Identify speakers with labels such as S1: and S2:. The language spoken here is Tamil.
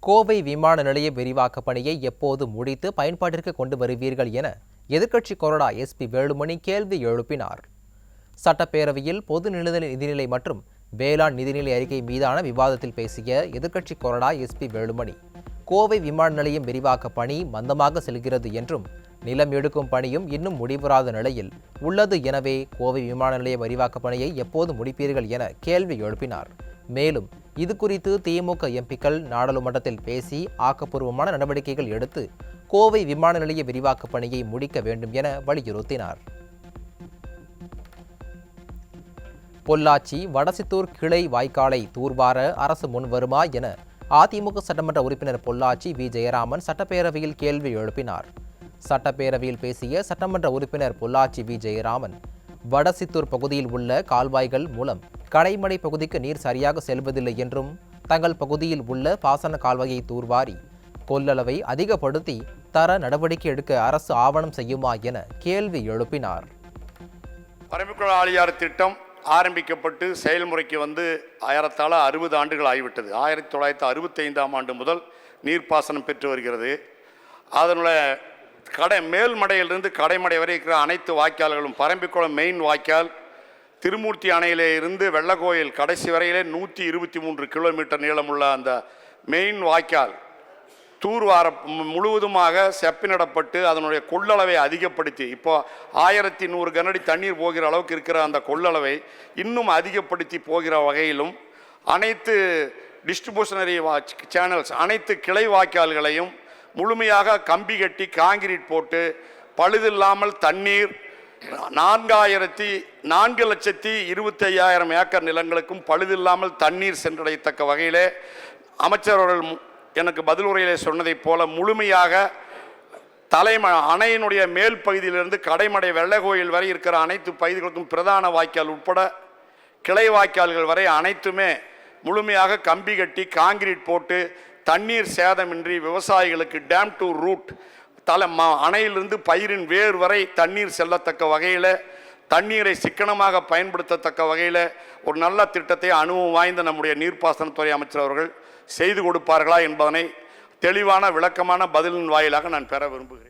S1: கோவை விமான நிலைய விரிவாக்க பணியை எப்போது முடித்து பயன்பாட்டிற்கு கொண்டு வருவீர்கள் என எதிர்க்கட்சி கொறடா எஸ்பி வேலுமணி கேள்வி எழுப்பினார். சட்டப்பேரவையில் பொது நிதிநிலை மற்றும் வேளாண் நிதிநிலை அறிக்கை மீதான விவாதத்தில் பேசிய எதிர்க்கட்சி கொறடா எஸ்பி வேலுமணி, கோவை விமான நிலையம் விரிவாக்க பணி மந்தமாக செல்கிறது என்றும் நிலம் எடுக்கும் பணியும் இன்னும் முடிவராத நிலையில் உள்ளது. எனவே கோவை விமான நிலைய விரிவாக்க பணியை எப்போது முடிப்பீர்கள் என கேள்வி எழுப்பினார். மேலும் இது குறித்து திமுக எம்பிக்கள் நாடாளுமன்றத்தில் பேசி ஆக்கப்பூர்வமான நடவடிக்கைகள் எடுத்து கோவை விமான நிலைய விரிவாக்க பணியை முடிக்க வேண்டும் என வலியுறுத்தினார். பொள்ளாச்சி வடசித்தூர் கிளை வாய்க்காலை தூர்வார அரசு முன்வருமா என அதிமுக சட்டமன்ற உறுப்பினர் பொள்ளாச்சி வி. ஜெயராமன் சட்டப்பேரவையில் கேள்வி எழுப்பினார். சட்டப்பேரவையில் பேசிய சட்டமன்ற உறுப்பினர் பொள்ளாச்சி வி. ஜெயராமன், வடசித்தூர் பகுதியில் உள்ள கால்வாய்கள் மூலம் கடைமடை பகுதிக்கு நீர் சரியாக செல்வதில்லை என்றும் தங்கள் பகுதியில் உள்ள பாசன கால்வாயை தூர்வாரி கொள்ளளவை அதிகப்படுத்தி தர நடவடிக்கை எடுக்க அரசு ஆவணம் செய்யுமா என கேள்வி எழுப்பினார்.
S2: பரம்பிக்குளம் ஆழியாறு திட்டம் ஆரம்பிக்கப்பட்டு செயல்முறைக்கு வந்து ஏறத்தாழ 60 ஆண்டுகள் ஆகிவிட்டது. 1965ஆம் ஆண்டு முதல் நீர்ப்பாசனம் பெற்று வருகிறது. அதனுடைய மேல்மடையிலிருந்து கடைமடை வரை இருக்கிற அனைத்து வாய்க்கால்களும், பரம்பிக்குளம் மெயின் வாய்க்கால் திருமூர்த்தி அணையிலே இருந்து வெள்ளக்கோயில் கடைசி வரையிலே 123 கிலோமீட்டர் நீளமுள்ள அந்த மெயின் வாய்க்கால் தூர்வார முழுவதுமாக செப்பினிடப்பட்டு அதனுடைய கொள்ளளவை அதிகப்படுத்தி இப்போ 1100 கனஅடி தண்ணீர் போகிற அளவுக்கு இருக்கிற அந்த கொள்ளளவை இன்னும் அதிகப்படுத்தி போகிற வகையிலும் அனைத்து டிஸ்ட்ரிபியூஷனரி சேனல்ஸ், அனைத்து கிளை வாய்க்கால்களையும் முழுமையாக கம்பி கட்டி காங்கிரீட் போட்டு பழுதில்லாமல் தண்ணீர் 4,25,000 ஏக்கர் நிலங்களுக்கும் பழுதில்லாமல் தண்ணீர் சென்றடையத்தக்க வகையிலே அமைச்சர் அவர்கள் எனக்கு பதில் உரையிலே சொன்னதைப் போல முழுமையாக அணையினுடைய மேல் பகுதியிலிருந்து கடைமடை வெள்ளக்கோயில் வரை இருக்கிற அனைத்து பகுதிகளுக்கும் பிரதான வாய்க்கால் உட்பட கிளை வாய்க்கால்கள் வரை அனைத்துமே முழுமையாக கம்பி கட்டி காங்கிரீட் போட்டு தண்ணீர் சேதமின்றி விவசாயிகளுக்கு டேம் டு ரூட் அணையிலிருந்து பயிரின் வேர் வரை தண்ணீர் செல்லத்தக்க வகையில், தண்ணீரை சிக்கனமாக பயன்படுத்தத்தக்க வகையில் ஒரு நல்ல திட்டத்தை அனுபவம் வாய்ந்த நம்முடைய நீர்ப்பாசனத்துறை அமைச்சர் அவர்கள் செய்து கொடுப்பார்களா என்பதனை தெளிவான விளக்கமான பதிலின் வாயிலாக நான் பெற விரும்புகிறேன்.